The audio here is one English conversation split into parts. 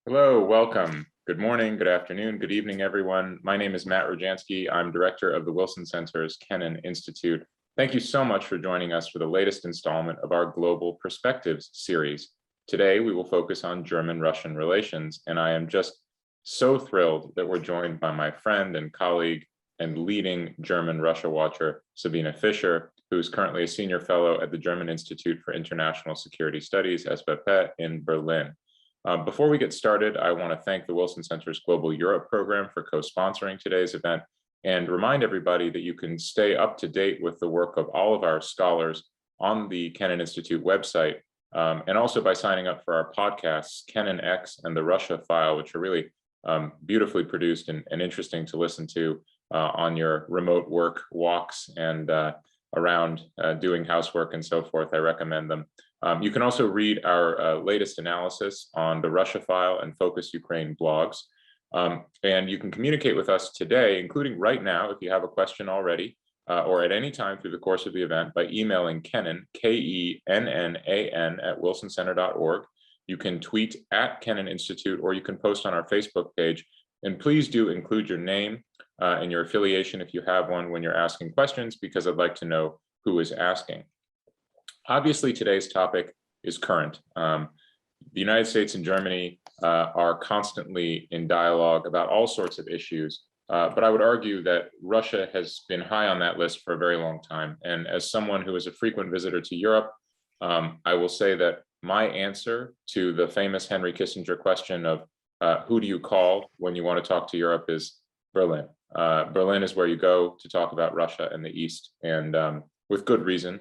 Hello, welcome. Good morning, good afternoon, good evening, everyone. My name is Matt Rojansky. I'm director of the Wilson Center's Kennan Institute. Thank you so much for joining us for the latest installment of our Global Perspectives series. Today, we will focus on German-Russian relations, and I am just so thrilled that we're joined by my friend and colleague and leading German-Russia watcher, Sabine Fischer, who is currently a senior fellow at the German Institute for International Security Studies, SBP, in Berlin. Before we get started, I want to thank the Wilson Center's Global Europe program for co-sponsoring today's event and remind everybody that you can stay up to date with the work of all of our scholars on the Kennan Institute website, and also by signing up for our podcasts, Kennan X and the Russia File, which are really beautifully produced and interesting to listen to on your remote work walks and around doing housework and so forth. I recommend them. You can also read our latest analysis on the Russia File and Focus Ukraine blogs. And you can communicate with us today, including right now, if you have a question already, or at any time through the course of the event by emailing Kennan, Kennan, at wilsoncenter.org. You can tweet at Kennan Institute, or you can post on our Facebook page. And please do include your name and your affiliation if you have one when you're asking questions, because I'd like to know who is asking. Obviously, today's topic is current. The United States and Germany are constantly in dialogue about all sorts of issues, but I would argue that Russia has been high on that list for a very long time. And as someone who is a frequent visitor to Europe, I will say that my answer to the famous Henry Kissinger question of who do you call when you want to talk to Europe is Berlin. Berlin is where you go to talk about Russia and the East, and with good reason.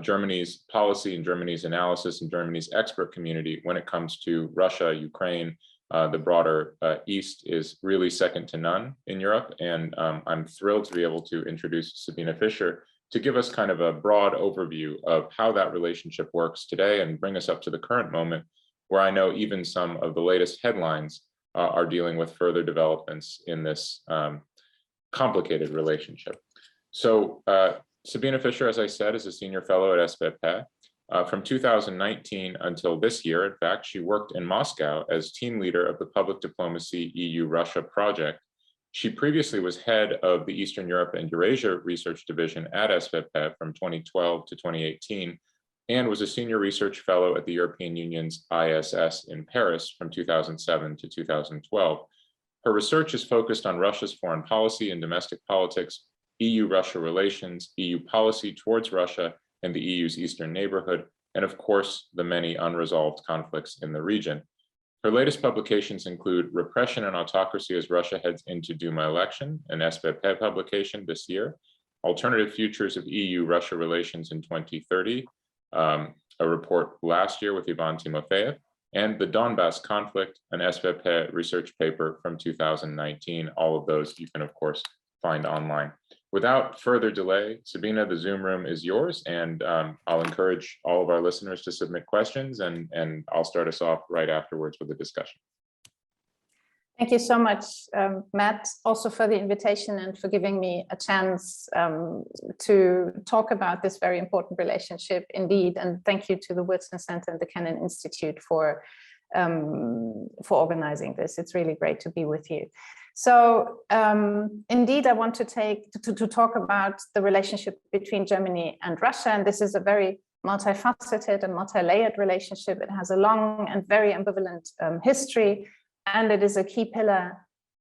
Germany's policy and Germany's analysis and Germany's expert community when it comes to Russia, Ukraine, the broader East is really second to none in Europe. And I'm thrilled to be able to introduce Sabine Fischer to give us kind of a broad overview of how that relationship works today and bring us up to the current moment, where I know even some of the latest headlines are dealing with further developments in this complicated relationship. So Sabine Fischer, as I said, is a senior fellow at SBP. From 2019 until this year, in fact, she worked in Moscow as team leader of the Public Diplomacy EU-Russia project. She previously was head of the Eastern Europe and Eurasia Research Division at SBP from 2012 to 2018, and was a senior research fellow at the European Union's ISS in Paris from 2007 to 2012. Her research is focused on Russia's foreign policy and domestic politics, EU-Russia relations, EU policy towards Russia and the EU's eastern neighborhood, and of course, the many unresolved conflicts in the region. Her latest publications include Repression and Autocracy as Russia Heads into Duma Election, an SBP publication this year, Alternative Futures of EU-Russia Relations in 2030, a report last year with Ivan Timofeyev, and The Donbass Conflict, an SBP research paper from 2019. All of those you can, of course, find online. Without further delay, Sabine, the Zoom room is yours, and I'll encourage all of our listeners to submit questions, and I'll start us off right afterwards with a discussion. Thank you so much, Matt, also for the invitation and for giving me a chance to talk about this very important relationship indeed. And thank you to the Wilson Center and the Kennan Institute for organizing this. It's really great to be with you. So indeed, I want to talk about the relationship between Germany and Russia. And this is a very multifaceted and multi-layered relationship. It has a long and very ambivalent history, and it is a key pillar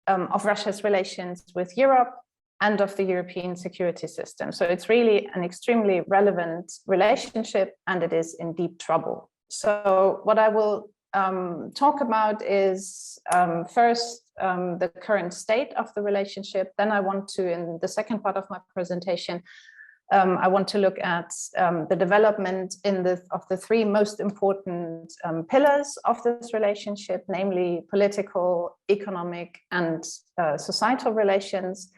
of Russia's relations with Europe and of the European security system. So it's really an extremely relevant relationship, and it is in deep trouble. So what I will talk about is first the current state of the relationship. Then I want to, in the second part of my presentation, I want to look at the development of the three most important pillars of this relationship, namely political, economic, and societal relations.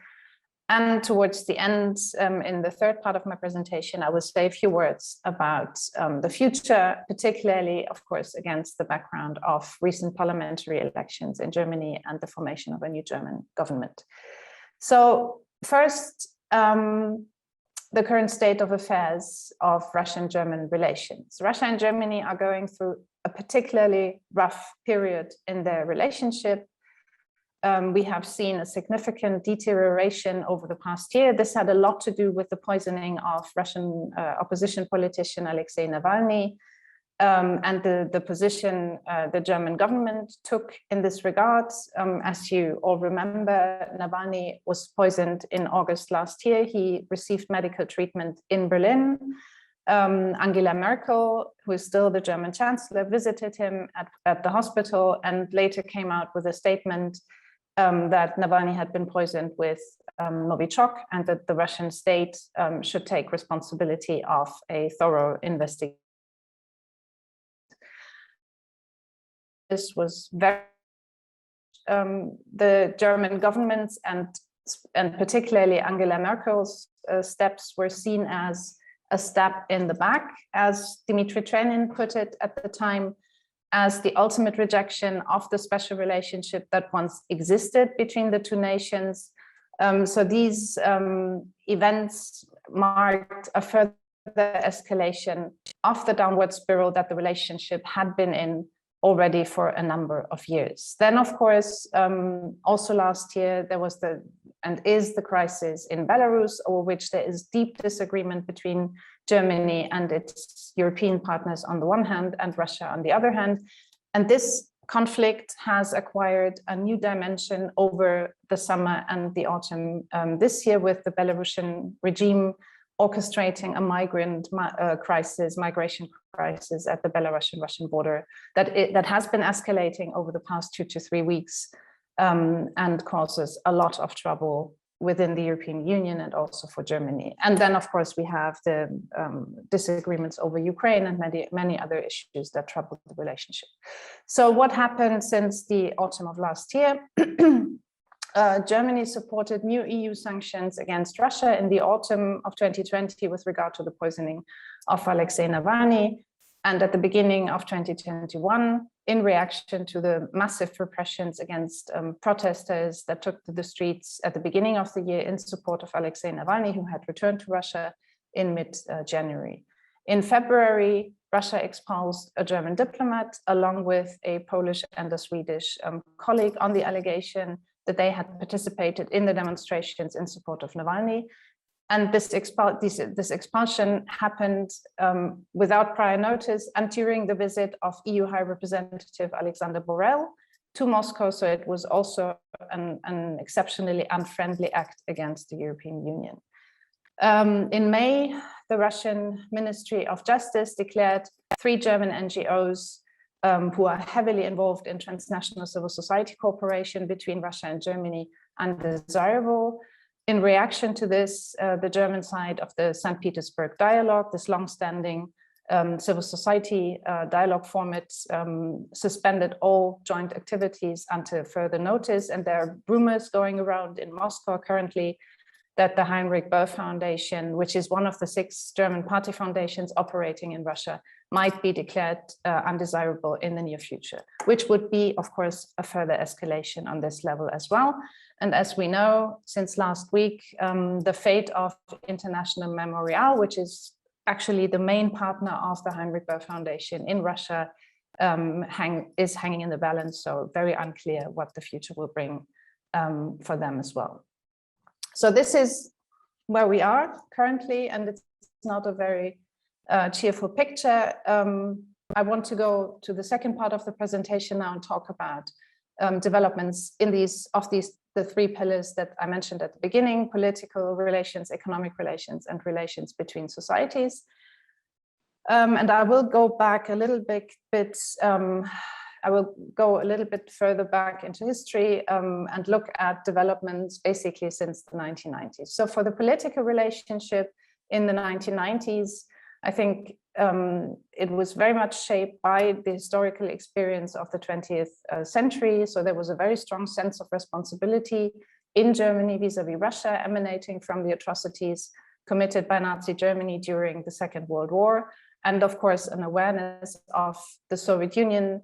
And towards the end, in the third part of my presentation, I will say a few words about the future, particularly, of course, against the background of recent parliamentary elections in Germany and the formation of a new German government. So first, the current state of affairs of Russian-German relations. Russia and Germany are going through a particularly rough period in their relationship. We have seen a significant deterioration over the past year. This had a lot to do with the poisoning of Russian opposition politician Alexei Navalny, and the position the German government took in this regard. As you all remember, Navalny was poisoned in August last year. He received medical treatment in Berlin. Angela Merkel, who is still the German chancellor, visited him at the hospital and later came out with a statement that Navalny had been poisoned with Novichok, and that the Russian state should take responsibility of a thorough investigation. This was very the German government's and particularly Angela Merkel's steps were seen as a step in the back, as Dmitry Trenin put it at the time, as the ultimate rejection of the special relationship that once existed between the two nations. So these events marked a further escalation of the downward spiral that the relationship had been in already for a number of years. Then, of course, also last year, there was the crisis in Belarus, over which there is deep disagreement between Germany and its European partners on the one hand, and Russia on the other hand. And this conflict has acquired a new dimension over the summer and the autumn this year, with the Belarusian regime orchestrating a migration crisis at the Belarusian-Russian border that has been escalating over the past 2 to 3 weeks and causes a lot of trouble within the European Union and also for Germany. And then, of course, we have the disagreements over Ukraine and many other issues that trouble the relationship. So what happened since the autumn of last year? Germany supported new EU sanctions against Russia in the autumn of 2020 with regard to the poisoning of Alexei Navalny. And at the beginning of 2021, in reaction to the massive repressions against protesters that took to the streets at the beginning of the year in support of Alexei Navalny, who had returned to Russia in mid-January. In February, Russia expulsed a German diplomat along with a Polish and a Swedish colleague on the allegation that they had participated in the demonstrations in support of Navalny. And this expulsion happened without prior notice and during the visit of EU High Representative Alexander Borrell to Moscow. So it was also an exceptionally unfriendly act against the European Union. In May, the Russian Ministry of Justice declared 3 German NGOs who are heavily involved in transnational civil society cooperation between Russia and Germany undesirable. In reaction to this, the German side of the St. Petersburg dialogue, this long-standing civil society dialogue format, suspended all joint activities until further notice. And there are rumors going around in Moscow currently that the Heinrich Böll Foundation, which is one of the 6 German party foundations operating in Russia, might be declared undesirable in the near future, which would be, of course, a further escalation on this level as well. And as we know, since last week, the fate of International Memorial, which is actually the main partner of the Heinrich Böll Foundation in Russia, is hanging in the balance. So very unclear what the future will bring for them as well. So this is where we are currently, and it's not a very cheerful picture. I want to go to the second part of the presentation now and talk about developments in the 3 pillars that I mentioned at the beginning: political relations, economic relations, and relations between societies. And I will go back a little bit. I will go a little bit further back into history and look at developments basically since the 1990s. So for the political relationship in the 1990s, I think it was very much shaped by the historical experience of the 20th century. So there was a very strong sense of responsibility in Germany vis-a-vis Russia, emanating from the atrocities committed by Nazi Germany during the Second World War. And of course, an awareness of the Soviet Union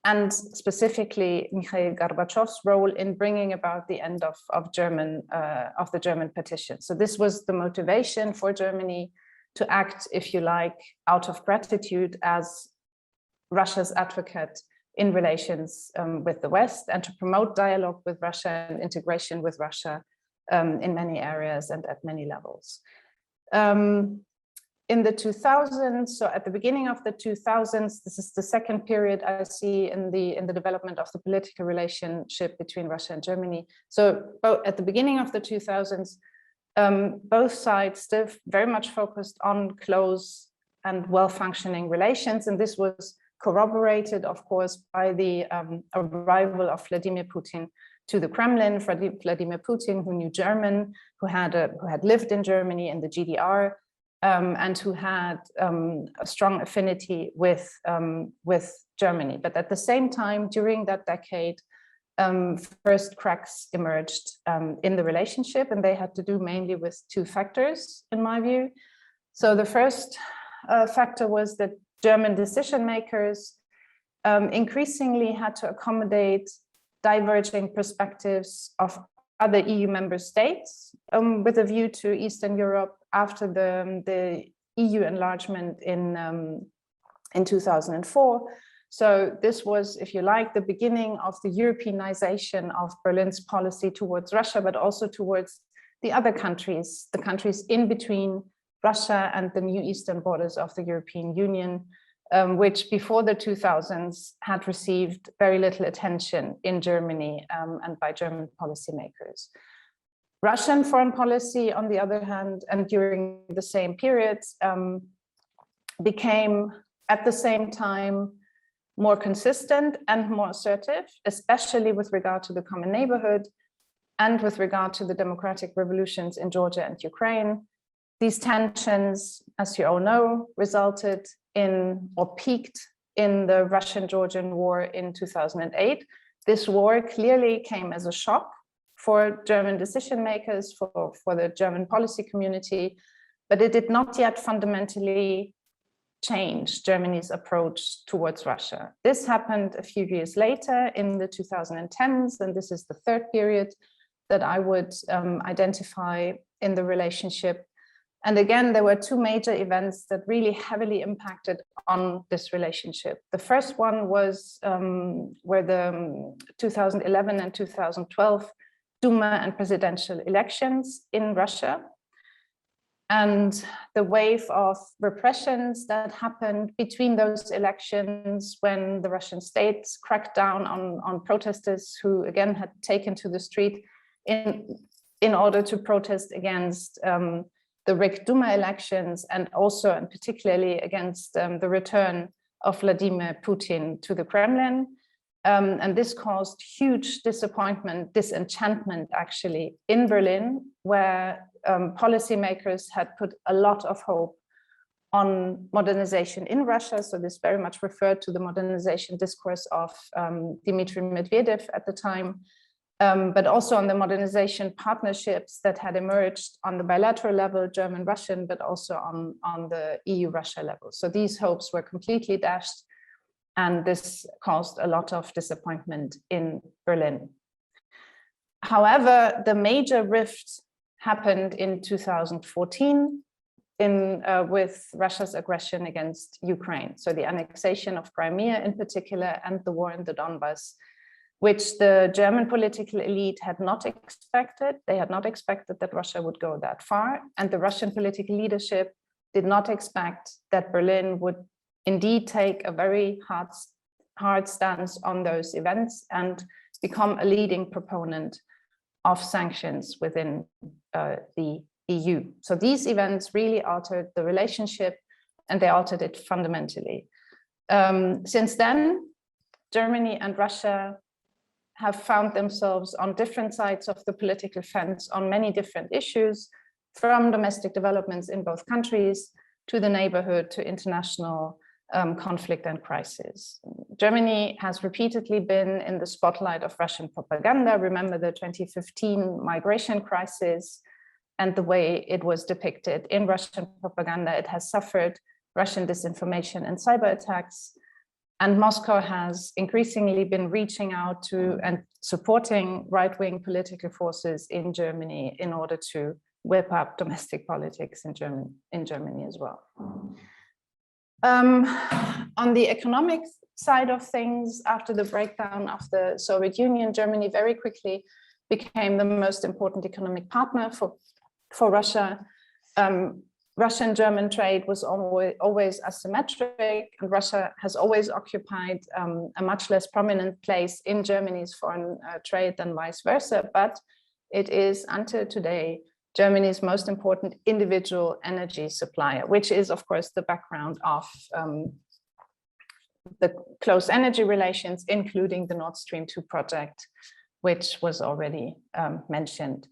and specifically Mikhail Gorbachev's role in bringing about the end of the German partition. So this was the motivation for Germany to act, if you like, out of gratitude as Russia's advocate in relations with the West, and to promote dialogue with Russia and integration with Russia in many areas and at many levels. In the 2000s, so at the beginning of the 2000s, this is the second period I see in the development of the political relationship between Russia and Germany. So at the beginning of the 2000s, both sides still very much focused on close and well-functioning relations, and this was corroborated, of course, by the arrival of Vladimir Putin to the Kremlin. Vladimir Putin, who knew German, who had lived in Germany in the GDR, and who had a strong affinity with Germany. But at the same time, during that decade, first cracks emerged in the relationship, and they had to do mainly with two factors, in my view. So the first factor was that German decision makers increasingly had to accommodate diverging perspectives of other EU member states with a view to Eastern Europe after the EU enlargement in 2004. So this was, if you like, the beginning of the Europeanization of Berlin's policy towards Russia, but also towards the other countries, the countries in between Russia and the new eastern borders of the European Union, which before the 2000s had received very little attention in Germany and by German policymakers. Russian foreign policy, on the other hand, and during the same periods, became at the same time more consistent and more assertive, especially with regard to the common neighborhood and with regard to the democratic revolutions in Georgia and Ukraine. These tensions, as you all know, resulted in or peaked in the Russian-Georgian War in 2008. This war clearly came as a shock for German decision makers, for the German policy community, but it did not yet fundamentally change Germany's approach towards Russia. This happened a few years later in the 2010s, and this is the third period that I would identify in the relationship. And again, there were two major events that really heavily impacted on this relationship. The first one was where the 2011 and 2012 Duma and presidential elections in Russia, and the wave of repressions that happened between those elections when the Russian state cracked down on protesters who again had taken to the street in order to protest against the rigged Duma elections, and also and particularly against the return of Vladimir Putin to the Kremlin. And this caused huge disappointment, disenchantment actually in Berlin, where policymakers had put a lot of hope on modernization in Russia. So this very much referred to the modernization discourse of Dmitry Medvedev at the time, but also on the modernization partnerships that had emerged on the bilateral level, German-Russian, but also on the EU-Russia level. So these hopes were completely dashed, and this caused a lot of disappointment in Berlin. However, the major rift happened in 2014 with Russia's aggression against Ukraine. So the annexation of Crimea in particular, and the war in the Donbass, which the German political elite had not expected. They had not expected that Russia would go that far. And the Russian political leadership did not expect that Berlin would indeed take a very hard stance on those events and become a leading proponent of sanctions within the EU. So these events really altered the relationship, and they altered it fundamentally. Since then, Germany and Russia have found themselves on different sides of the political fence on many different issues, from domestic developments in both countries to the neighborhood to international conflict and crisis. Germany has repeatedly been in the spotlight of Russian propaganda. Remember the 2015 migration crisis and the way it was depicted in Russian propaganda. It has suffered Russian disinformation and cyber attacks. And Moscow has increasingly been reaching out to and supporting right-wing political forces in Germany in order to whip up domestic politics in Germany as well. On the economic side of things, after the breakdown of the Soviet Union, Germany very quickly became the most important economic partner for Russia. Russian-German trade was always asymmetric, and Russia has always occupied a much less prominent place in Germany's foreign trade than vice versa, but it is until today Germany's most important individual energy supplier, which is of course the background of the close energy relations, including the Nord Stream 2 project, which was already mentioned.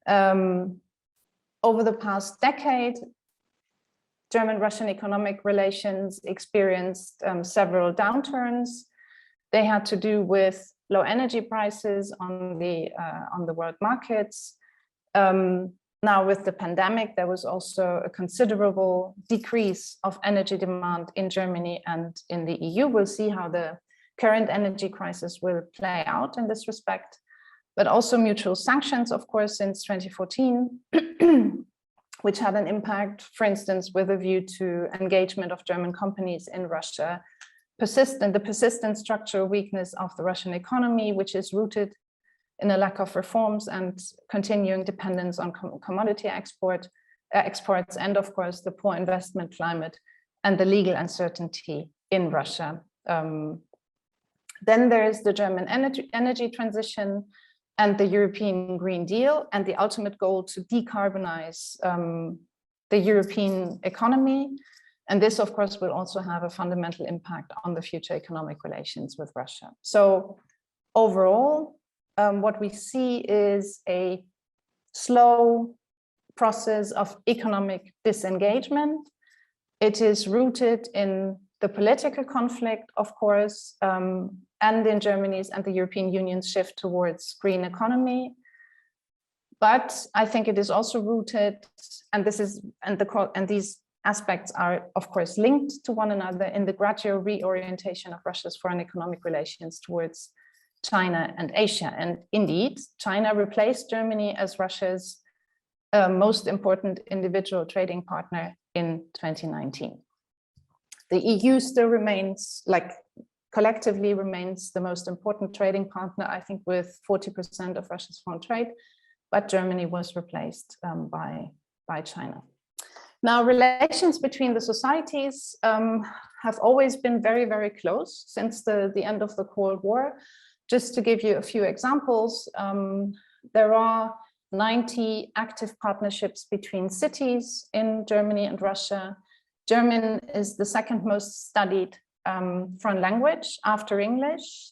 Over the past decade, German-Russian economic relations experienced several downturns. They had to do with low energy prices on the world markets. Now with the pandemic, there was also a considerable decrease of energy demand in Germany and in the EU. We'll see how the current energy crisis will play out in this respect, but also mutual sanctions, of course, since 2014, which had an impact, for instance, with a view to engagement of German companies in Russia, the persistent structural weakness of the Russian economy, which is rooted in a lack of reforms and continuing dependence on commodity exports, and of course, the poor investment climate and the legal uncertainty in Russia. Then there is the German energy transition and the European Green Deal, and the ultimate goal to decarbonize the European economy. And this, of course, will also have a fundamental impact on the future economic relations with Russia. So overall, what we see is a slow process of economic disengagement. It is rooted in the political conflict, of course, and in Germany's and the European Union's shift towards green economy. But I think it is also rooted, and these aspects are, of course, linked to one another in the gradual reorientation of Russia's foreign economic relations towards China and Asia. And indeed, China replaced Germany as Russia's most important individual trading partner in 2019. The EU still remains, collectively remains the most important trading partner, I think, with 40% of Russia's foreign trade, but Germany was replaced by China. Now, relations between the societies have always been very, very close since the end of the Cold War. Just to give you a few examples, there are 90 active partnerships between cities in Germany and Russia. German is the second most studied foreign language after English.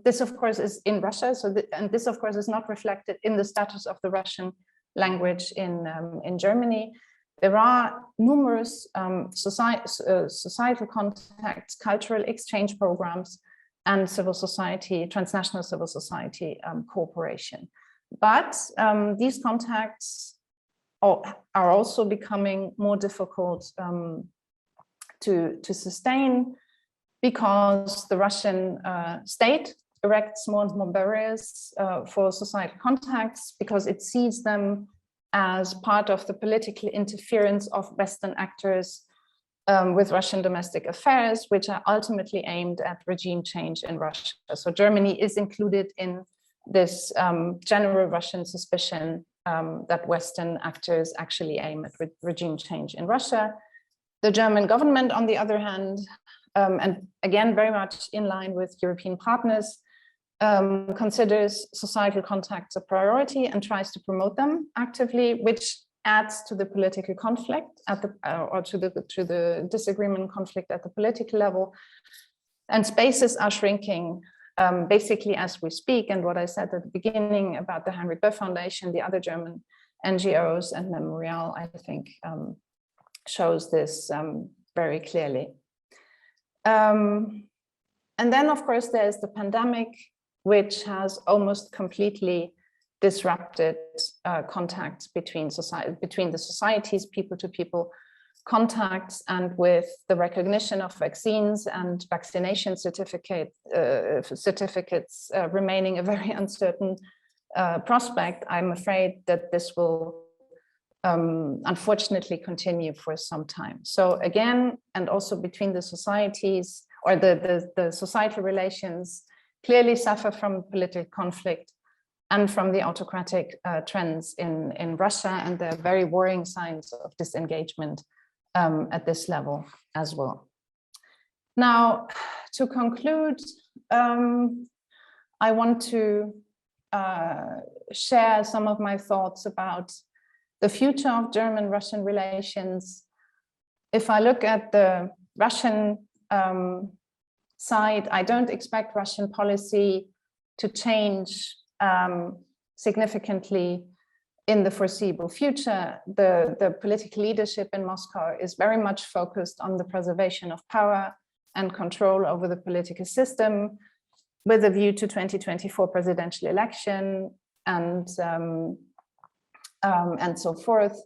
This, of course, is in Russia, and this, of course, is not reflected in the status of the Russian language in Germany. There are numerous societal contacts, cultural exchange programs, and civil society, transnational civil society cooperation. But these contacts are also becoming more difficult to sustain because the Russian state erects more and more barriers for societal contacts because it sees them as part of the political interference of Western actors with Russian domestic affairs, which are ultimately aimed at regime change in Russia. So Germany is included in this general Russian suspicion that Western actors actually aim at regime change in Russia. The German government, on the other hand, and again, very much in line with European partners, considers societal contacts a priority and tries to promote them actively, which adds to the political conflict at to the disagreement conflict at the political level. And spaces are shrinking basically as we speak. And what I said at the beginning about the Heinrich Böll Foundation, the other German NGOs and Memorial, I think shows this very clearly. And then, of course, there's the pandemic, which has almost completely disrupted contacts between the societies, people to people, contacts and with the recognition of vaccines and vaccination certificates remaining a very uncertain prospect, I'm afraid that this will unfortunately continue for some time. So again, and also between the societies, or the societal relations clearly suffer from political conflict and from the autocratic trends in Russia, and the very worrying signs of disengagement at this level as well. Now, to conclude, I want to share some of my thoughts about the future of German-Russian relations. If I look at the Russian side, I don't expect Russian policy to change significantly in the foreseeable future. The political leadership in Moscow is very much focused on the preservation of power and control over the political system, with a view to 2024 presidential election and so forth.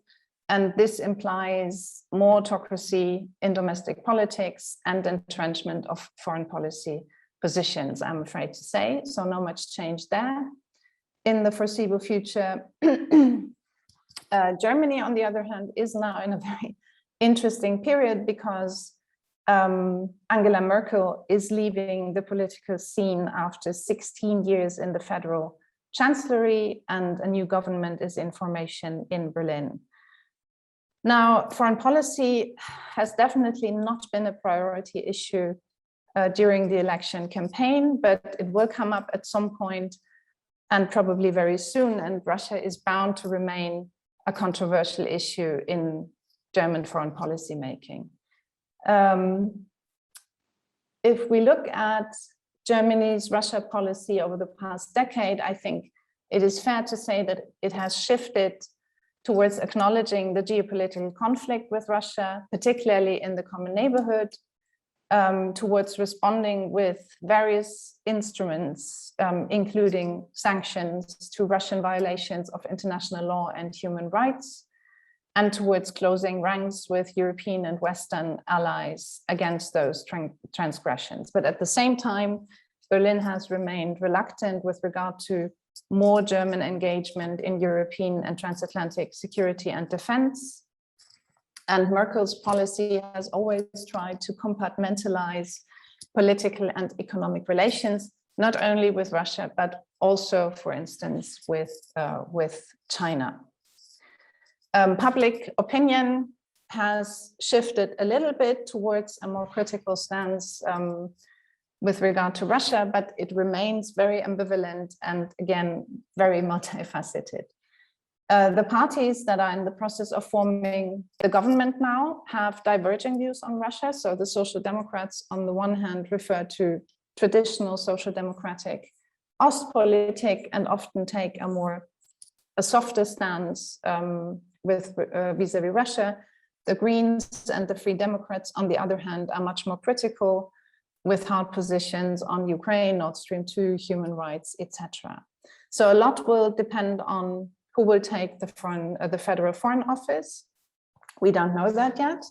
And this implies more autocracy in domestic politics and entrenchment of foreign policy positions, I'm afraid to say. So not much change there. In the foreseeable future, Germany, on the other hand, is now in a very interesting period because Angela Merkel is leaving the political scene after 16 years in the federal chancellery, and a new government is in formation in Berlin. Now, foreign policy has definitely not been a priority issue during the election campaign, but it will come up at some point, and probably very soon, and Russia is bound to remain a controversial issue in German foreign policy making. If we look at Germany's Russia policy over the past decade, I think it is fair to say that it has shifted towards acknowledging the geopolitical conflict with Russia, particularly in the common neighborhood, towards responding with various instruments, including sanctions to Russian violations of international law and human rights, and towards closing ranks with European and Western allies against those transgressions. But at the same time, Berlin has remained reluctant with regard to more German engagement in European and transatlantic security and defense. And Merkel's policy has always tried to compartmentalize political and economic relations, not only with Russia, but also, for instance, with China. Public opinion has shifted a little bit towards a more critical stance with regard to Russia, but it remains very ambivalent and, again, very multifaceted. The parties that are in the process of forming the government now have diverging views on Russia. So the Social Democrats, on the one hand, refer to traditional social democratic Ostpolitik and often take a softer stance vis-a-vis Russia. The Greens and the Free Democrats, on the other hand, are much more critical, with hard positions on Ukraine, Nord Stream 2, human rights, etc. So a lot will depend on who will take the Federal Foreign Office. We don't know that yet.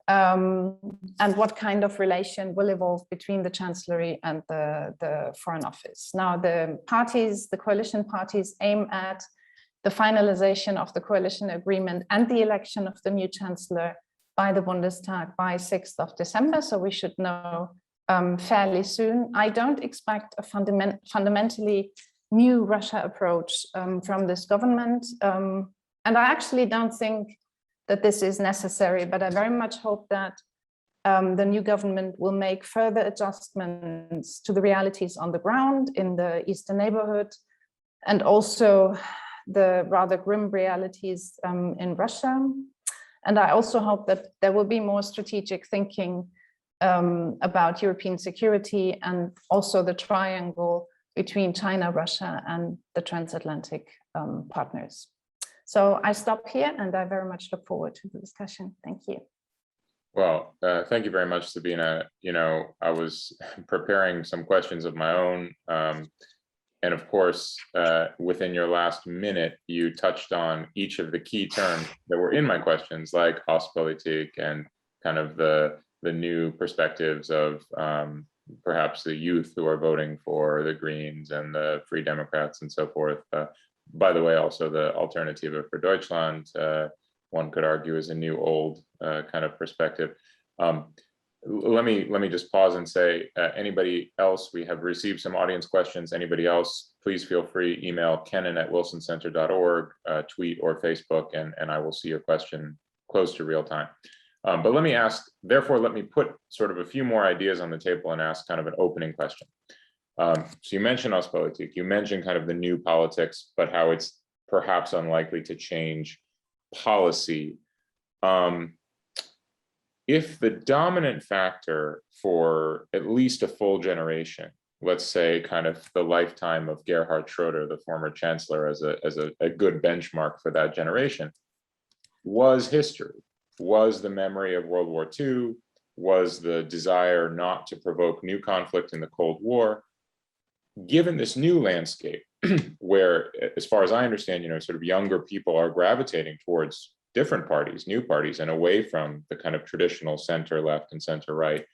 And what kind of relation will evolve between the Chancellery and the Foreign Office. Now, the coalition parties aim at the finalization of the coalition agreement and the election of the new Chancellor by the Bundestag by 6th of December. So we should know fairly soon. I don't expect a fundamentally new Russia approach from this government. And I actually don't think that this is necessary, but I very much hope that the new government will make further adjustments to the realities on the ground in the Eastern neighborhood, and also the rather grim realities in Russia. And I also hope that there will be more strategic thinking about European security, and also the triangle between China, Russia, and the transatlantic partners. So I stop here, and I very much look forward to the discussion. Thank you. Well, thank you very much, Sabine. You know, I was preparing some questions of my own, And of course, within your last minute, you touched on each of the key terms that were in my questions, like Ostpolitik and kind of the new perspectives of perhaps the youth who are voting for the Greens and the Free Democrats and so forth. By the way, also the Alternative for Deutschland, one could argue, is a new old kind of perspective. Let me just pause and say, anybody else, we have received some audience questions. Anybody else, please feel free, email kenan@wilsoncenter.org, tweet or Facebook, and I will see your question close to real time. But let me ask, therefore, let me put sort of a few more ideas on the table and ask kind of an opening question. So you mentioned Ostpolitik, you mentioned kind of the new politics, but how it's perhaps unlikely to change policy. If the dominant factor for at least a full generation, let's say kind of the lifetime of Gerhard Schroeder, the former chancellor, as a good benchmark for that generation, was history, was the memory of World War II, was the desire not to provoke new conflict in the Cold War, given this new landscape where, as far as I understand, sort of younger people are gravitating towards different parties, new parties, and away from the kind of traditional center left and center right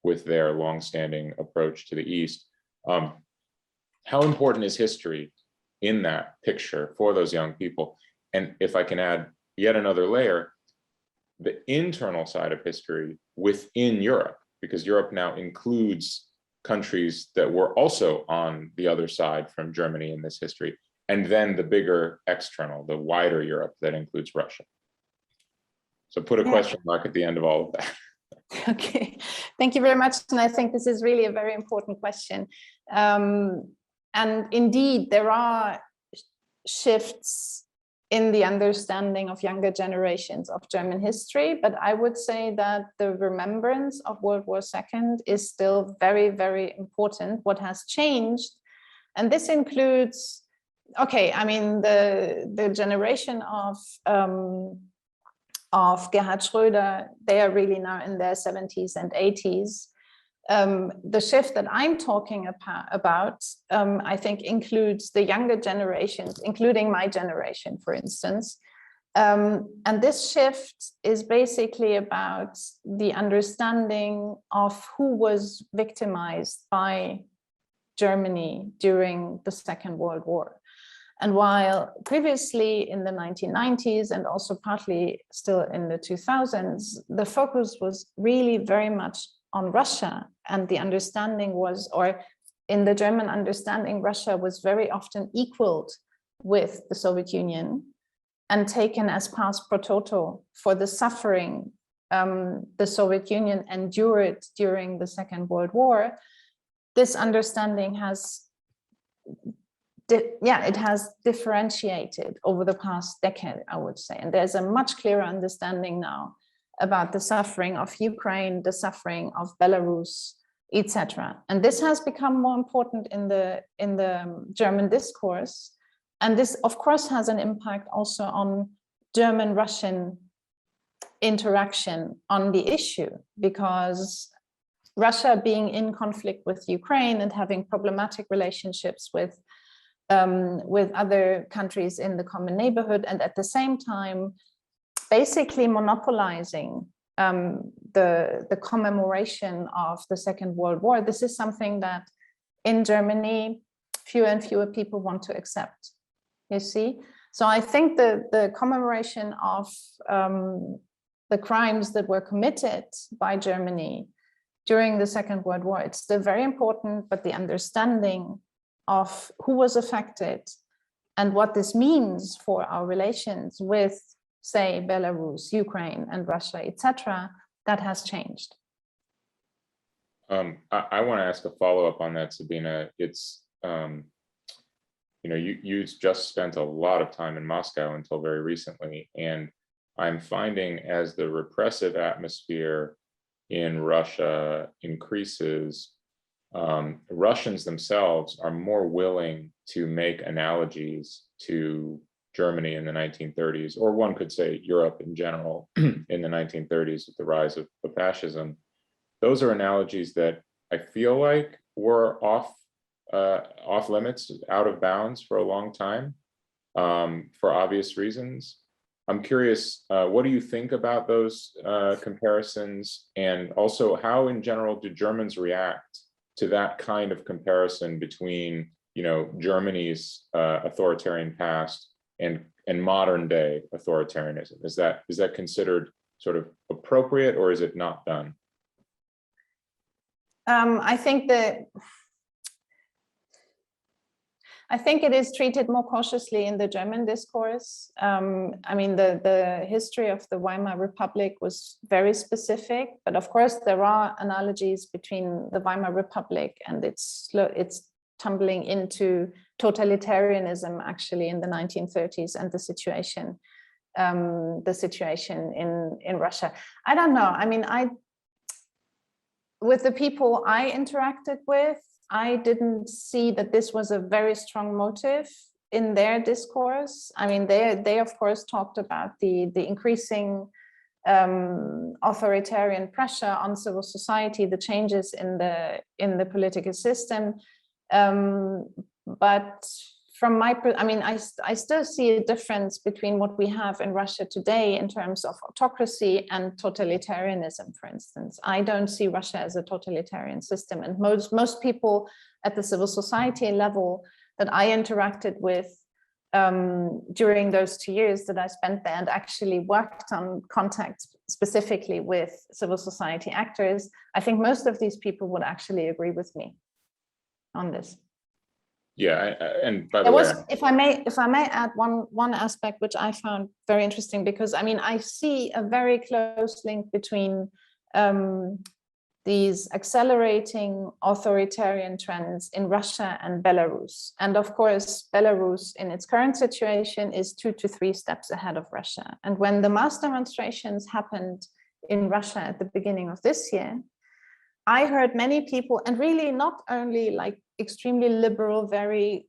with their longstanding approach to the East. How important is history in that picture for those young people? And if I can add yet another layer, the internal side of history within Europe, because Europe now includes countries that were also on the other side from Germany in this history, and then the bigger external, the wider Europe that includes Russia. So put a question mark at the end of all of that. Okay, thank you very much. And I think this is really a very important question. And indeed, there are shifts in the understanding of younger generations of German history, but I would say that the remembrance of World War II is still very, very important. What has changed, and this includes, okay, I mean, the generation of Gerhard Schröder, they are really now in their 70s and 80s. The shift that I'm talking about, I think, includes the younger generations, including my generation, for instance. And this shift is basically about the understanding of who was victimized by Germany during the Second World War. And while previously in the 1990s and also partly still in the 2000s, the focus was really very much on Russia, and the understanding was, or in the German understanding, Russia was very often equaled with the Soviet Union and taken as pars pro toto for the suffering the Soviet Union endured during the Second World War. This understanding has it has differentiated over the past decade, I would say. And there's a much clearer understanding now about the suffering of Ukraine, the suffering of Belarus, etc. And this has become more important in the German discourse. And this, of course, has an impact also on German-Russian interaction on the issue, because Russia being in conflict with Ukraine and having problematic relationships with other countries in the common neighborhood, and at the same time basically monopolizing the commemoration of the Second World War. This is something that in Germany fewer and fewer people want to accept, you see. So I think the commemoration of the crimes that were committed by Germany during the Second World War, it's still very important, but the understanding of who was affected and what this means for our relations with, say, Belarus, Ukraine, and Russia, etc., that has changed. I want to ask a follow-up on that, Sabine. It's, you just spent a lot of time in Moscow until very recently, and I'm finding as the repressive atmosphere in Russia increases, Russians themselves are more willing to make analogies to Germany in the 1930s, or one could say Europe in general in the 1930s with the rise of fascism. Those are analogies that I feel like were off off limits, out of bounds for a long time, for obvious reasons. I'm curious, what do you think about those comparisons, and also how in general do Germans react to that kind of comparison between, you know, Germany's authoritarian past and modern day authoritarianism? Is that considered sort of appropriate, or is it not done? I think it is treated more cautiously in the German discourse. I mean, the history of the Weimar Republic was very specific, but of course there are analogies between the Weimar Republic and its tumbling into totalitarianism actually in the 1930s, and the situation in Russia. I don't know. I mean, with the people I interacted with, I didn't see that this was a very strong motive in their discourse. I mean, they of course talked about the increasing authoritarian pressure on civil society, the changes in the political system. But from my, I mean, I still see a difference between what we have in Russia today in terms of autocracy and totalitarianism, for instance. I don't see Russia as a totalitarian system, and most people at the civil society level that I interacted with during those 2 years that I spent there and actually worked on contact specifically with civil society actors, I think most of these people would actually agree with me on this. Yeah, and by the way, if I may add one aspect which I found very interesting, because I mean, I see a very close link between these accelerating authoritarian trends in Russia and Belarus. And of course, Belarus in its current situation is 2 to 3 steps ahead of Russia. And when the mass demonstrations happened in Russia at the beginning of this year, I heard many people, and really not only like extremely liberal, very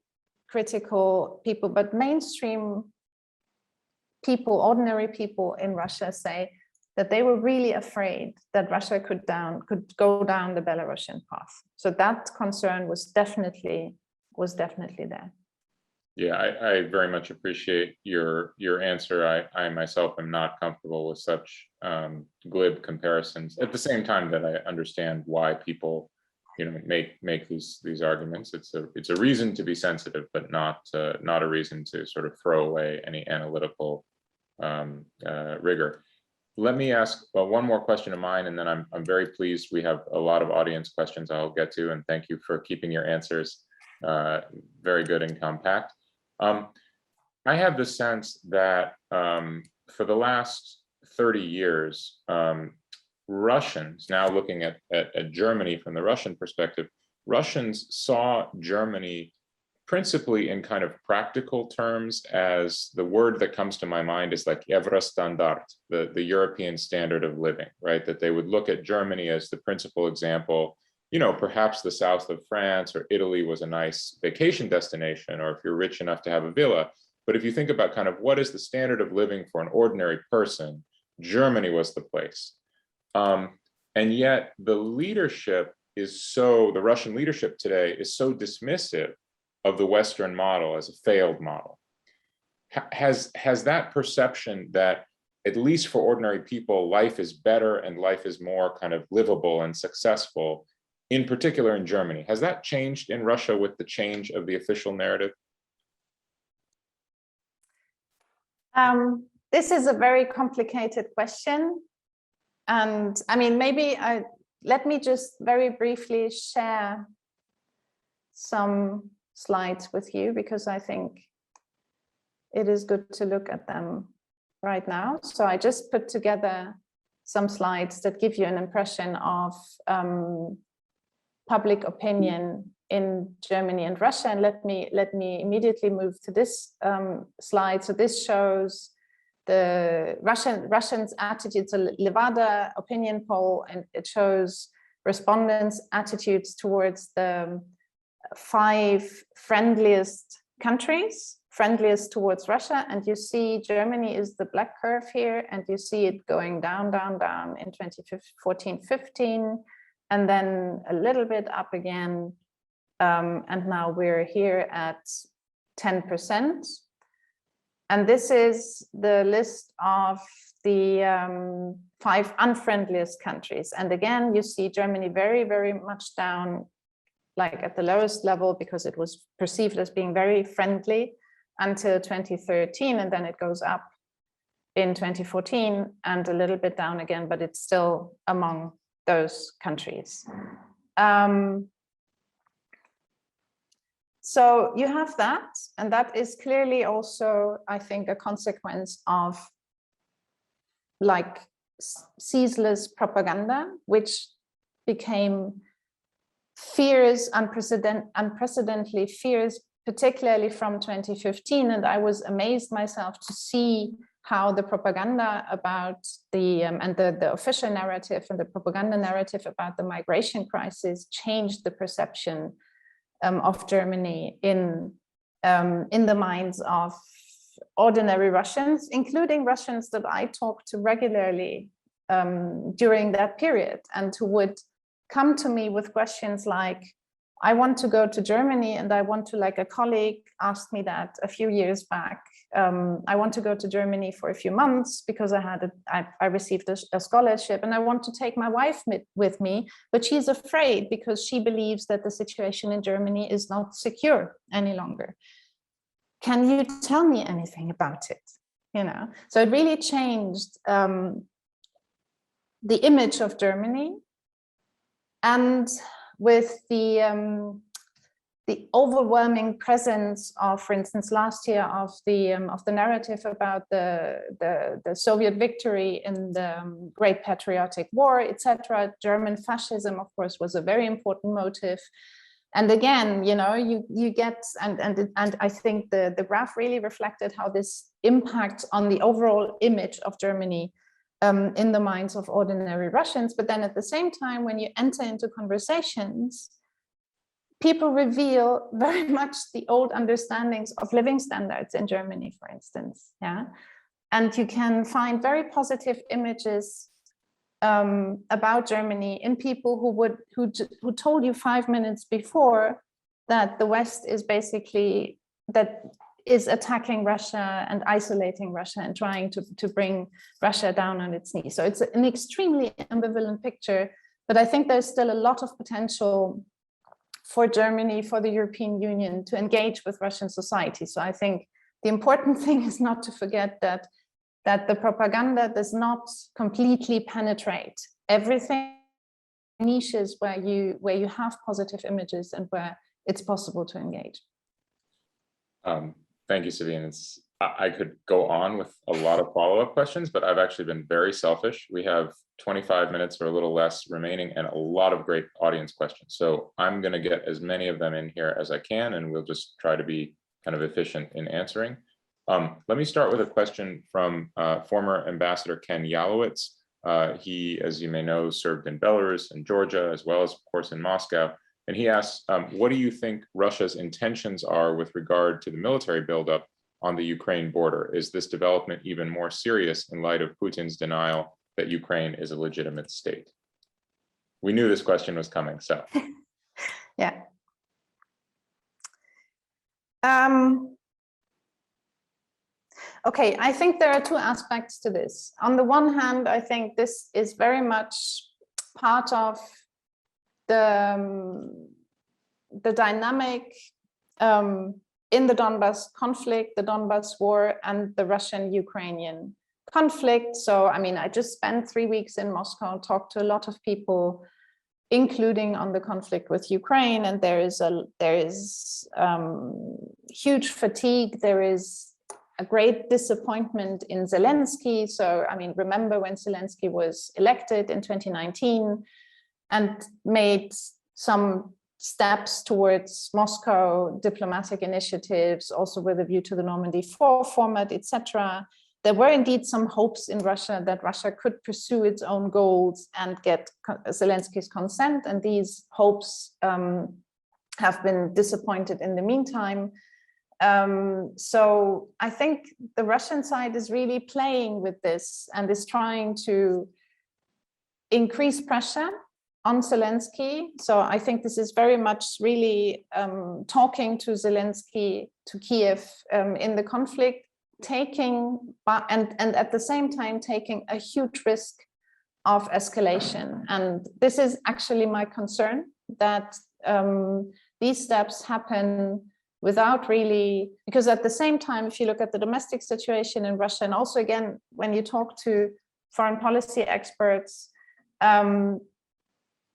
critical people, but mainstream people, ordinary people in Russia say that they were really afraid that Russia could go down the Belarusian path. So that concern was definitely there. Yeah, I very much appreciate your answer. I myself am not comfortable with such glib comparisons. At the same time that I understand why people, you know, make these arguments. It's a reason to be sensitive, but not a reason to sort of throw away any analytical rigor. Let me ask one more question of mine, and then I'm very pleased we have a lot of audience questions I'll get to, and thank you for keeping your answers very good and compact. I have the sense that for the last 30 years, Russians, now looking at Germany from the Russian perspective, Russians saw Germany principally in kind of practical terms, as the word that comes to my mind is like Evrostandard, the European standard of living, right? That they would look at Germany as the principal example. You know, perhaps the south of France or Italy was a nice vacation destination, or if you're rich enough to have a villa. But if you think about kind of what is the standard of living for an ordinary person, Germany was the place. And yet the leadership the Russian leadership today is so dismissive of the Western model as a failed model. Has that perception that, at least for ordinary people, life is better and life is more kind of livable and successful, in particular in Germany, has that changed in Russia with the change of the official narrative? This is a very complicated question. And I mean, maybe let me just very briefly share some slides with you, because I think it is good to look at them right now. So I just put together some slides that give you an impression of public opinion in Germany and Russia. And let me immediately move to this slide. So this shows the Russians' attitude to Levada opinion poll, and it shows respondents' attitudes towards the 5 friendliest countries, friendliest towards Russia. And you see Germany is the black curve here, and you see it going down, down, down in 2014-15, and then a little bit up again and now we're here at 10%. And this is the list of the 5 unfriendliest countries. And again, you see Germany very, very much down, like at the lowest level, because it was perceived as being very friendly until 2013, and then it goes up in 2014 and a little bit down again, but it's still among those countries. So you have that, and that is clearly also, I think, a consequence of like ceaseless propaganda, which became fierce, unprecedentedly fierce, particularly from 2015. And I was amazed myself to see how the propaganda about the and the official narrative and the propaganda narrative about the migration crisis changed the perception of Germany in the minds of ordinary Russians, including Russians that I talked to regularly during that period, and who would come to me with questions like, I want to go to Germany, and I want to, like a colleague asked me that a few years back, I want to go to Germany for a few months because I received a scholarship, and I want to take my wife with me, but she's afraid because she believes that the situation in Germany is not secure any longer. Can you tell me anything about it? You know, so it really changed the image of Germany. And with the overwhelming presence of, for instance, last year of the narrative about the Soviet victory in the Great Patriotic War, etc., German fascism, of course, was a very important motive. And again, you know, you get, and I think the graph really reflected how this impacts on the overall image of Germany in the minds of ordinary Russians. But then at the same time, when you enter into conversations, people reveal very much the old understandings of living standards in Germany, for instance. Yeah, and you can find very positive images about Germany in people who told you 5 minutes before that the West is basically is attacking Russia and isolating Russia and trying to bring Russia down on its knees. So it's an extremely ambivalent picture, but I think there's still a lot of potential for Germany, for the European Union to engage with Russian society. So I think the important thing is not to forget that the propaganda does not completely penetrate everything. Niches where you have positive images and where it's possible to engage. Thank you, Sabine. I could go on with a lot of follow-up questions, but I've actually been very selfish. We have 25 minutes or a little less remaining and a lot of great audience questions. So I'm going to get as many of them in here as I can, and we'll just try to be kind of efficient in answering. Let me start with a question from former Ambassador Ken Yalowitz. He, as you may know, served in Belarus and Georgia, as well as, of course, in Moscow. And he asks, what do you think Russia's intentions are with regard to the military buildup on the Ukraine border? Is this development even more serious in light of Putin's denial that Ukraine is a legitimate state? We knew this question was coming, so. Yeah. Okay, I think there are 2 aspects to this. On the one hand, I think this is very much part of the dynamic in the Donbas conflict, the Donbas war, and the Russian-Ukrainian conflict. So, I mean, I just spent 3 weeks in Moscow, talked to a lot of people, including on the conflict with Ukraine, and there is huge fatigue. There is a great disappointment in Zelensky. So, I mean, remember when Zelensky was elected in 2019 and made some steps towards Moscow diplomatic initiatives, also with a view to the Normandy 4 format, etc. There were indeed some hopes in Russia that Russia could pursue its own goals and get Zelensky's consent, and these hopes have been disappointed in the meantime. So I think the Russian side is really playing with this and is trying to increase pressure on Zelensky. So I think this is very much really talking to Zelensky, to Kiev in the conflict, and at the same time taking a huge risk of escalation. And this is actually my concern, that these steps happen without really, because at the same time, if you look at the domestic situation in Russia, and also again, when you talk to foreign policy experts,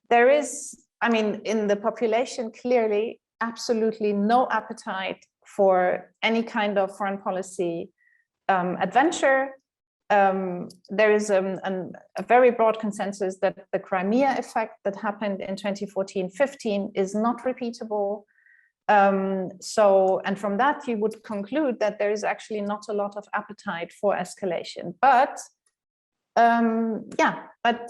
there is, I mean, in the population, clearly, absolutely no appetite for any kind of foreign policy adventure. There is a very broad consensus that the Crimea effect that happened in 2014-15 is not repeatable. And from that, you would conclude that there is actually not a lot of appetite for escalation. But but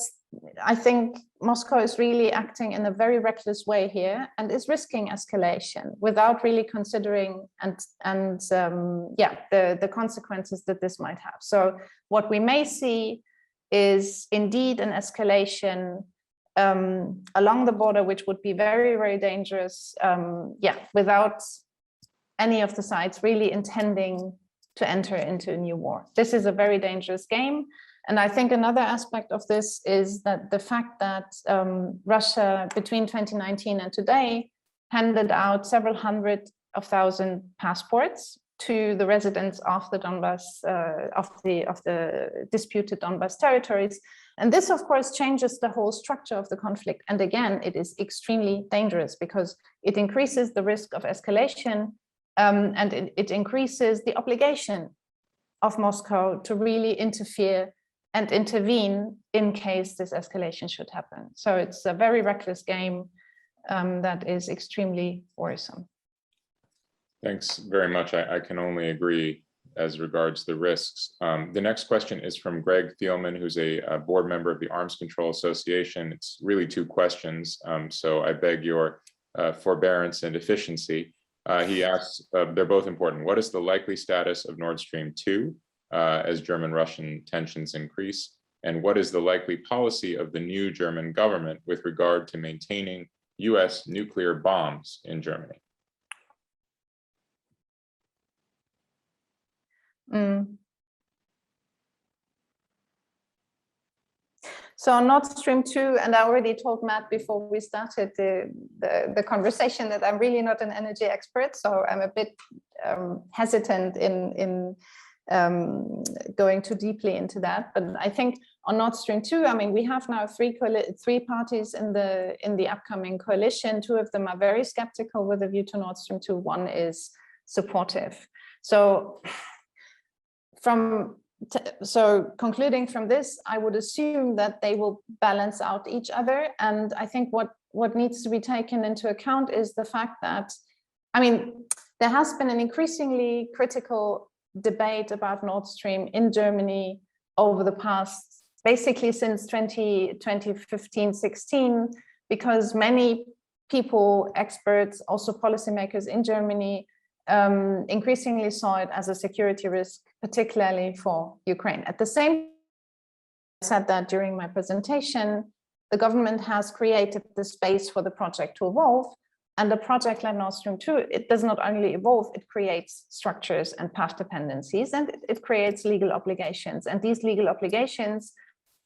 I think Moscow is really acting in a very reckless way here and is risking escalation without really considering the consequences that this might have. So what we may see is indeed an escalation along the border, which would be very, very dangerous, without any of the sides really intending to enter into a new war. This is a very dangerous game. And I think another aspect of this is that the fact that Russia, between 2019 and today, handed out several hundred of thousand passports to the residents of the Donbas, of the disputed Donbas territories. And this, of course, changes the whole structure of the conflict. And again, it is extremely dangerous because it increases the risk of escalation, and it increases the obligation of Moscow to really interfere and intervene in case this escalation should happen. So it's a very reckless game that is extremely worrisome. Thanks very much. I can only agree as regards the risks. The next question is from Greg Thielman, who's a board member of the Arms Control Association. It's really two questions, so I beg your forbearance and efficiency. He asks, they're both important. What is the likely status of Nord Stream 2 as German-Russian tensions increase? And what is the likely policy of the new German government with regard to maintaining US nuclear bombs in Germany? So Nord Stream 2, and I already told Matt before we started the conversation that I'm really not an energy expert, so I'm a bit hesitant in going too deeply into that. But I think on Nord Stream 2, I mean, we have now three parties in the upcoming coalition. Two of them are very skeptical with a view to Nord Stream 2. One is supportive. So concluding from this, I would assume that they will balance out each other. And I think what needs to be taken into account is the fact that, I mean, there has been an increasingly critical debate about Nord Stream in Germany over the past, basically since 2015-16, because many people, experts, also policymakers in Germany, increasingly saw it as a security risk, particularly for Ukraine. At the same time, I said that during my presentation, the government has created the space for the project to evolve. And a project like Nord Stream 2, it does not only evolve, it creates structures and path dependencies, and it creates legal obligations. And these legal obligations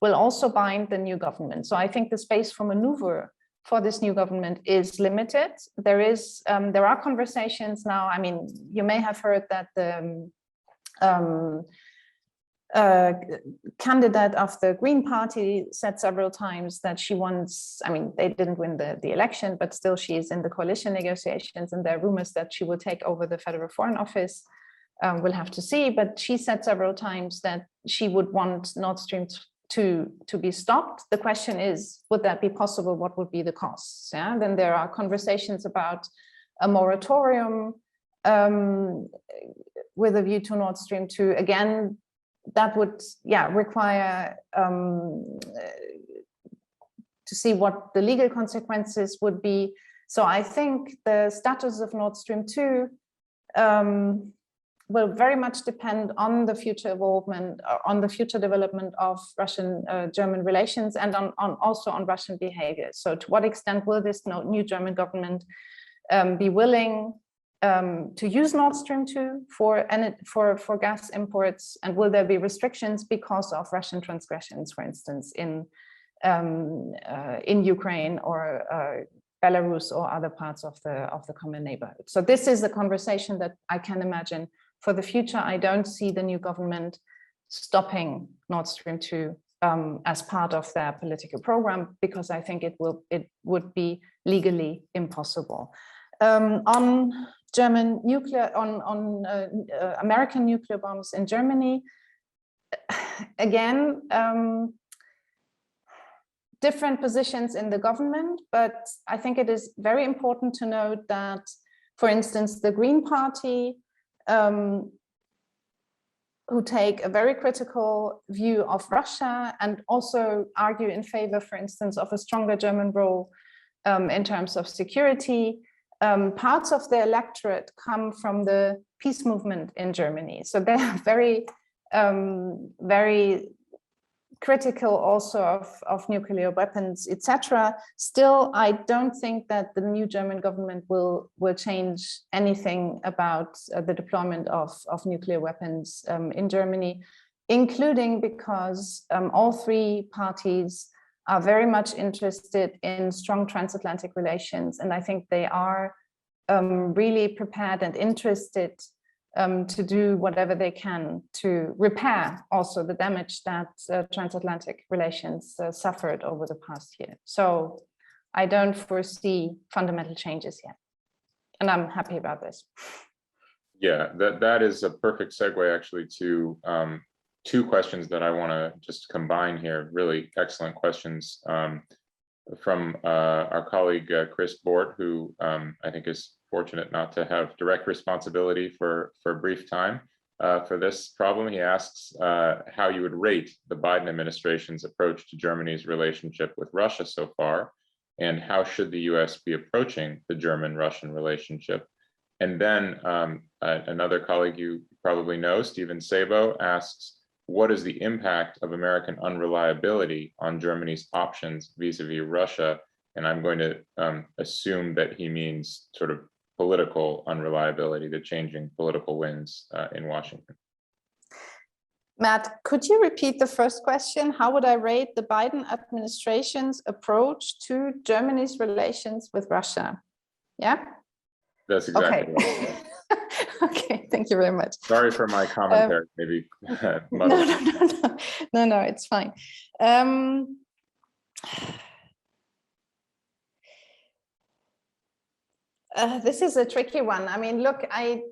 will also bind the new government. So I think the space for maneuver for this new government is limited. There are conversations now. I mean, you may have heard that the candidate of the Green Party said several times that she wants, I mean, they didn't win the election, but still she is in the coalition negotiations, and there are rumors that she will take over the Federal Foreign Office. We'll have to see, but she said several times that she would want Nord Stream 2 to be stopped. The question is, would that be possible? What would be the costs? Yeah? Then there are conversations about a moratorium with a view to Nord Stream 2. Again, that would require to see what the legal consequences would be. So I think the status of Nord Stream 2 will very much depend on the future development of Russian-German relations and also on Russian behavior. So to what extent will this new German government be willing to use Nord Stream 2 for gas imports, and will there be restrictions because of Russian transgressions, for instance, in Ukraine or Belarus or other parts of the common neighborhood. So this is a conversation that I can imagine for the future. I don't see the new government stopping Nord Stream 2 as part of their political program, because I think it would be legally impossible. On German nuclear, on American nuclear bombs in Germany, again, different positions in the government, but I think it is very important to note that, for instance, the Green Party, who take a very critical view of Russia and also argue in favor, for instance, of a stronger German role in terms of security, parts of the electorate come from the peace movement in Germany. So they are very, very critical also of nuclear weapons, etc. Still, I don't think that the new German government will change anything about the deployment of nuclear weapons in Germany, including because all three parties are very much interested in strong transatlantic relations. And I think they are really prepared and interested to do whatever they can to repair also the damage that transatlantic relations suffered over the past year. So I don't foresee fundamental changes yet. And I'm happy about this. Yeah, that is a perfect segue actually to two questions that I want to just combine here. Really excellent questions from our colleague Chris Bort, who I think is fortunate not to have direct responsibility for a brief time for this problem. He asks how you would rate the Biden administration's approach to Germany's relationship with Russia so far, and how should the US be approaching the German-Russian relationship? And then another colleague you probably know, Stephen Sabo, asks, what is the impact of American unreliability on Germany's options vis-a-vis Russia? And I'm going to assume that he means sort of political unreliability, the changing political winds in Washington. Matt, could you repeat the first question? How would I rate the Biden administration's approach to Germany's relations with Russia? Yeah? That's exactly okay. right. Okay, thank you very much. Sorry for my commentary, maybe. No, it's fine. This is a tricky one. I mean, look, I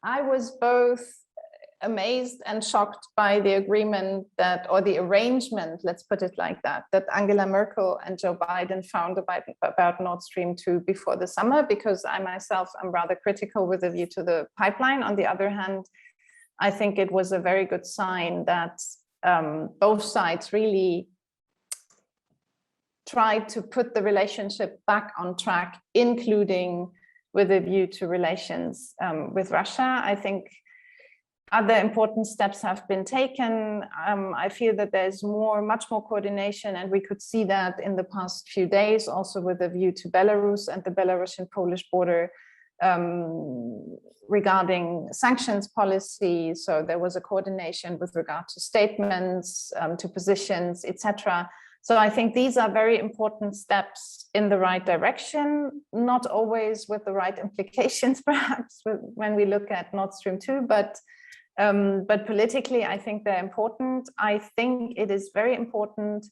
was both amazed and shocked by the agreement that, or the arrangement, let's put it like that Angela Merkel and Joe Biden found about Nord Stream 2 before the summer, because I myself am rather critical with a view to the pipeline. On the other hand, I think it was a very good sign that both sides really tried to put the relationship back on track, including with a view to relations with Russia. I think other important steps have been taken. I feel that there's much more coordination, and we could see that in the past few days, also with a view to Belarus and the Belarusian-Polish border regarding sanctions policy. So there was a coordination with regard to statements, to positions, etc. So I think these are very important steps in the right direction, not always with the right implications, perhaps, when we look at Nord Stream 2, but politically, I think they're important. I think it is very important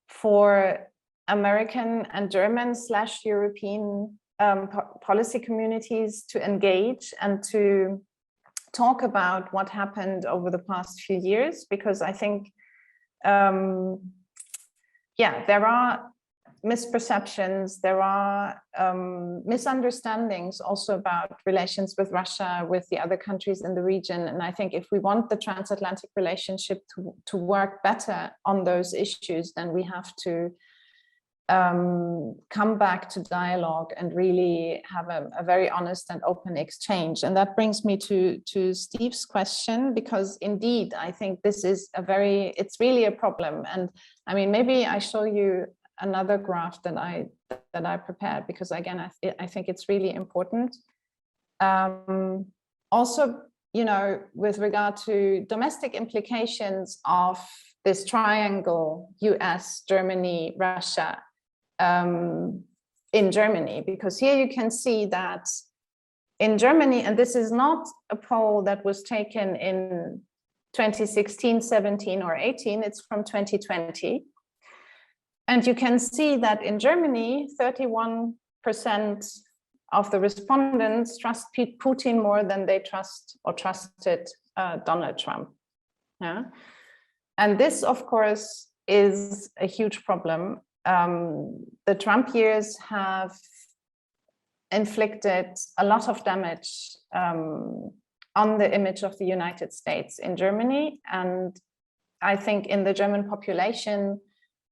for American and German/European policy communities to engage and to talk about what happened over the past few years, because I think, there are misperceptions, there are misunderstandings also about relations with Russia, with the other countries in the region. And I think if we want the transatlantic relationship to work better on those issues, then we have to come back to dialogue and really have a very honest and open exchange. And that brings me to Steve's question, because indeed, I think this is it's really a problem. And I mean, maybe I show you another graph that I prepared, because again, I think it's really important. Also, you know, with regard to domestic implications of this triangle, US, Germany, Russia, in Germany, because here you can see that in Germany, and this is not a poll that was taken in 2016, 17, or 18, it's from 2020. And you can see that in Germany, 31% of the respondents trust Putin more than they trust or trusted Donald Trump. Yeah? And this, of course, is a huge problem. The Trump years have inflicted a lot of damage on the image of the United States in Germany. And I think in the German population,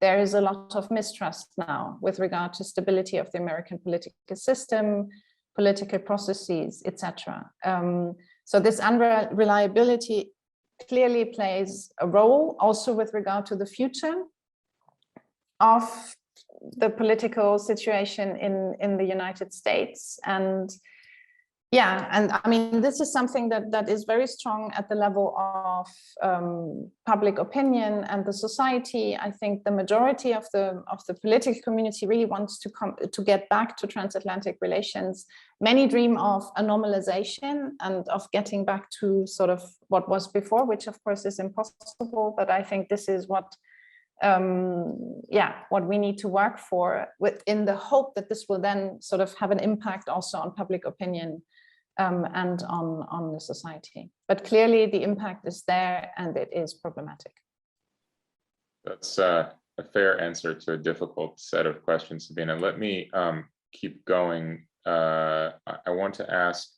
there is a lot of mistrust now with regard to stability of the American political system, political processes, etc. So this unreliability clearly plays a role also with regard to the future of the political situation in the United States. And yeah, and I mean, this is something that is very strong at the level of public opinion and the society. I think the majority of the political community really wants to get back to transatlantic relations. Many dream of a normalization and of getting back to sort of what was before, which of course is impossible. But I think this is what what we need to work for, in the hope that this will then sort of have an impact also on public opinion and on the society. But clearly the impact is there and it is problematic. That's a fair answer to a difficult set of questions, Sabine. Let me keep going. I want to ask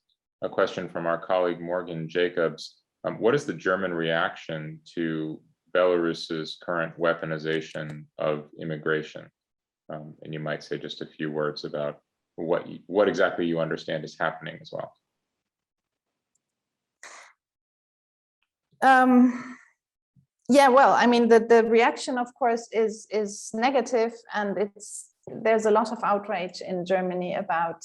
a question from our colleague Morgan Jacobs. What is the German reaction to Belarus's current weaponization of immigration? And you might say just a few words about what exactly you understand is happening as well. Yeah, well, I mean, the reaction, of course, is negative, and there's a lot of outrage in Germany about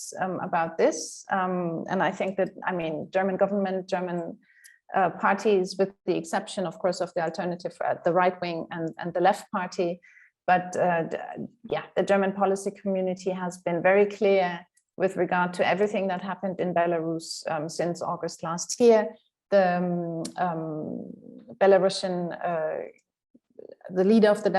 this. And I think that, I mean, German government, German parties, with the exception, of course, of the alternative, the right wing and the left party. But the German policy community has been very clear with regard to everything that happened in Belarus since August last year. The Belarusian, the leader of the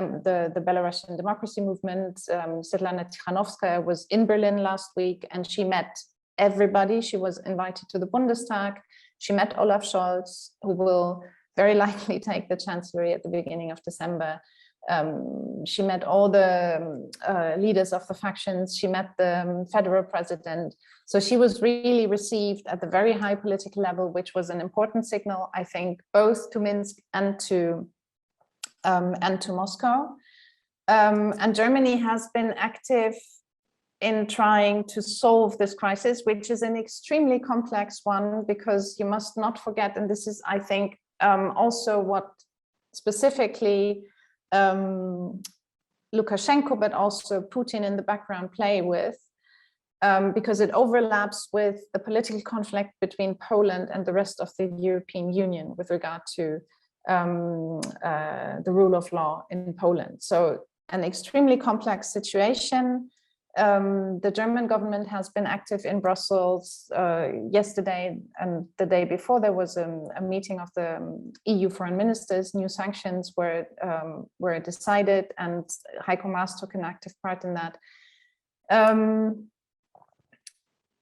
Belarusian democracy movement, Svetlana Tikhanovskaya, was in Berlin last week, and she met everybody. She was invited to the Bundestag. She met Olaf Scholz, who will very likely take the chancellery at the beginning of December. She met all the leaders of the factions. She met the federal president. So she was really received at the very high political level, which was an important signal, I think, both to Minsk and to Moscow. And Germany has been active in trying to solve this crisis, which is an extremely complex one, because you must not forget, and this is, I think, also what specifically Lukashenko, but also Putin in the background play with, because it overlaps with the political conflict between Poland and the rest of the European Union with regard to the rule of law in Poland. So an extremely complex situation. The German government has been active in Brussels. Yesterday and the day before, there was a meeting of the EU foreign ministers. New sanctions were decided, and Heiko Maas took an active part in that.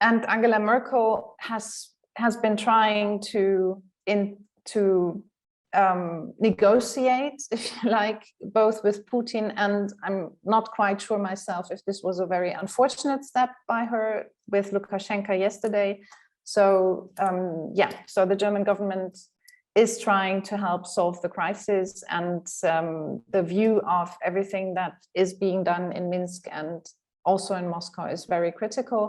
And Angela Merkel has been trying to negotiate, if you like, both with Putin, and I'm not quite sure myself if this was a very unfortunate step by her with Lukashenko yesterday. So so the German government is trying to help solve the crisis, and the view of everything that is being done in Minsk and also in Moscow is very critical.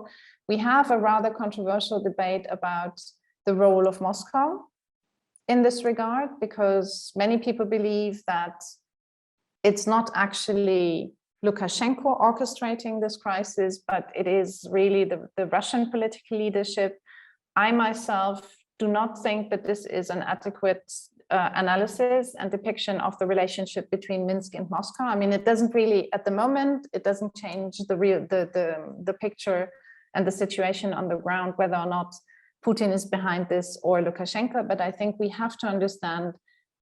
We have a rather controversial debate about the role of Moscow in this regard, because many people believe that it's not actually Lukashenko orchestrating this crisis, but it is really the Russian political leadership. I myself do not think that this is an adequate analysis and depiction of the relationship between Minsk and Moscow. I mean, it doesn't really, at the moment, it doesn't change the picture and the situation on the ground, whether or not Putin is behind this or Lukashenko. But I think we have to understand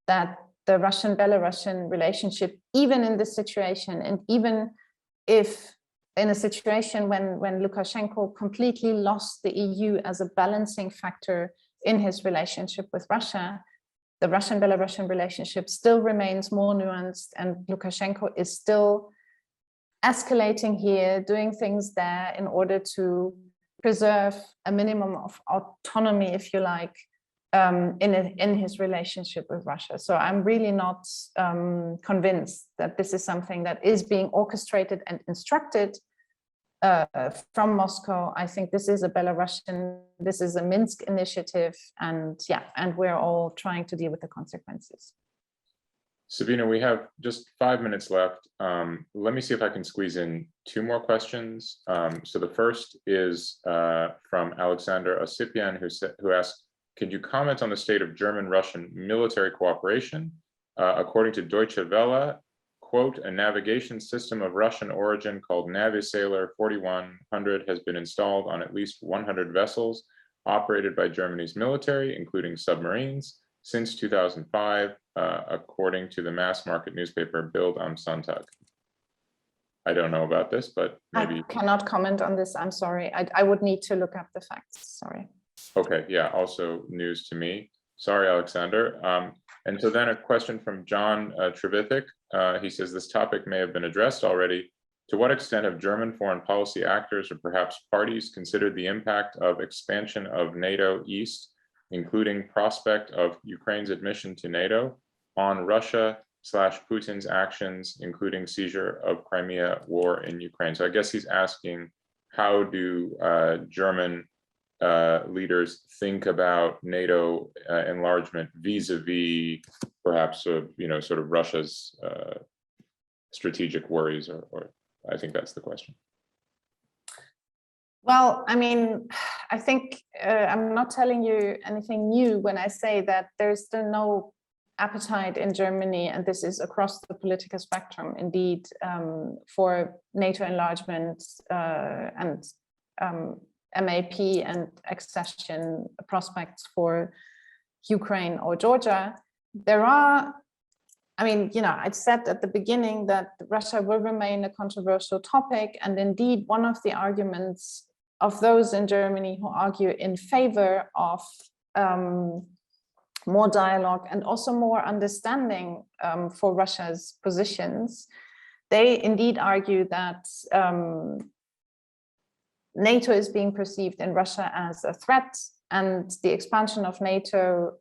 that the Russian-Belarusian relationship, even in this situation, and even if in a situation when Lukashenko completely lost the EU as a balancing factor in his relationship with Russia, the Russian-Belarusian relationship still remains more nuanced, and Lukashenko is still escalating here, doing things there in order to preserve a minimum of autonomy, if you like, in his relationship with Russia. So I'm really not convinced that this is something that is being orchestrated and instructed from Moscow. I think this is a Belarusian, this is a Minsk initiative, and yeah, and we're all trying to deal with the consequences. Sabine, we have just 5 minutes left. Let me see if I can squeeze in 2 more questions. So the first is from Alexander Osipian, who asked, could you comment on the state of German-Russian military cooperation? According to Deutsche Welle, quote, a navigation system of Russian origin called Navisailor 4100 has been installed on at least 100 vessels operated by Germany's military, including submarines, since 2005, according to the mass market newspaper Bild am Sonntag. I don't know about this, but maybe. I cannot comment on this, I'm sorry. I would need to look up the facts, sorry. Okay, yeah, also news to me. Sorry, Alexander. And so then a question from John Trevithick. He says, this topic may have been addressed already. To what extent have German foreign policy actors or perhaps parties considered the impact of expansion of NATO East, including prospect of Ukraine's admission to NATO, on Russia/Putin's actions, including seizure of Crimea, war in Ukraine? So I guess he's asking, how do German leaders think about NATO enlargement vis-a-vis perhaps sort of Russia's strategic worries, or I think that's the question. Well, I mean, I think I'm not telling you anything new when I say that there's still no appetite in Germany, and this is across the political spectrum indeed, for NATO enlargement and MAP and accession prospects for Ukraine or Georgia. There are, I mean, I said at the beginning that Russia will remain a controversial topic, and indeed one of the arguments of those in Germany who argue in favor of more dialogue and also more understanding for Russia's positions, they indeed argue that NATO is being perceived in Russia as a threat, and the expansion of NATO,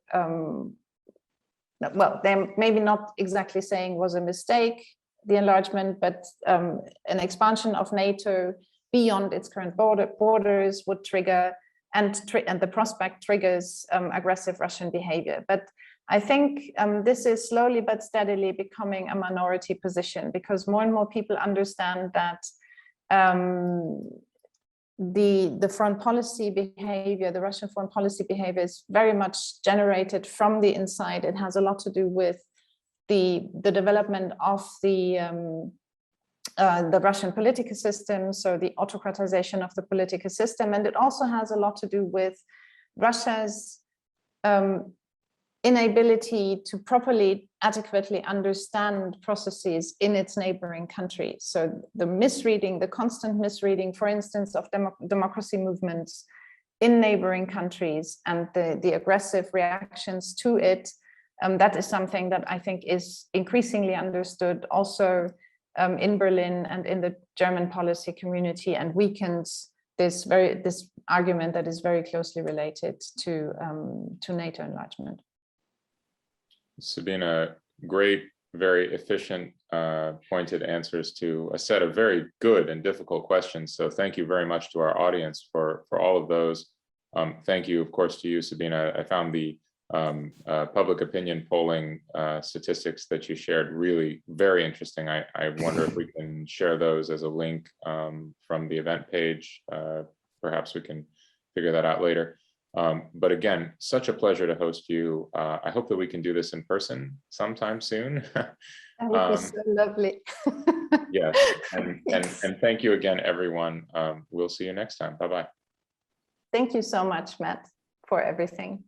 well, they're maybe not exactly saying was a mistake, the enlargement, but an expansion of NATO beyond its current borders would trigger, and the prospect triggers aggressive Russian behavior. But I think this is slowly but steadily becoming a minority position, because more and more people understand that the foreign policy behavior, the Russian foreign policy behavior, is very much generated from the inside. It has a lot to do with the development of the Russian political system, so the autocratization of the political system, and it also has a lot to do with Russia's inability to properly, adequately understand processes in its neighboring countries. So the misreading, the constant misreading, for instance, of democracy movements in neighboring countries and the aggressive reactions to it, that is something that I think is increasingly understood also in Berlin and in the German policy community, and weakens this argument that is very closely related to NATO enlargement. Sabina, great, very efficient, pointed answers to a set of very good and difficult questions. So thank you very much to our audience for all of those. Thank you, of course, to you, Sabina. I found the public opinion polling statistics that you shared really very interesting. I wonder if we can share those as a link from the event page. Perhaps we can figure that out later. But again, such a pleasure to host you. I hope that we can do this in person sometime soon. That would be so lovely. Yes, Yes. and thank you again, everyone. We'll see you next time. Bye-bye. Thank you so much, Matt, for everything.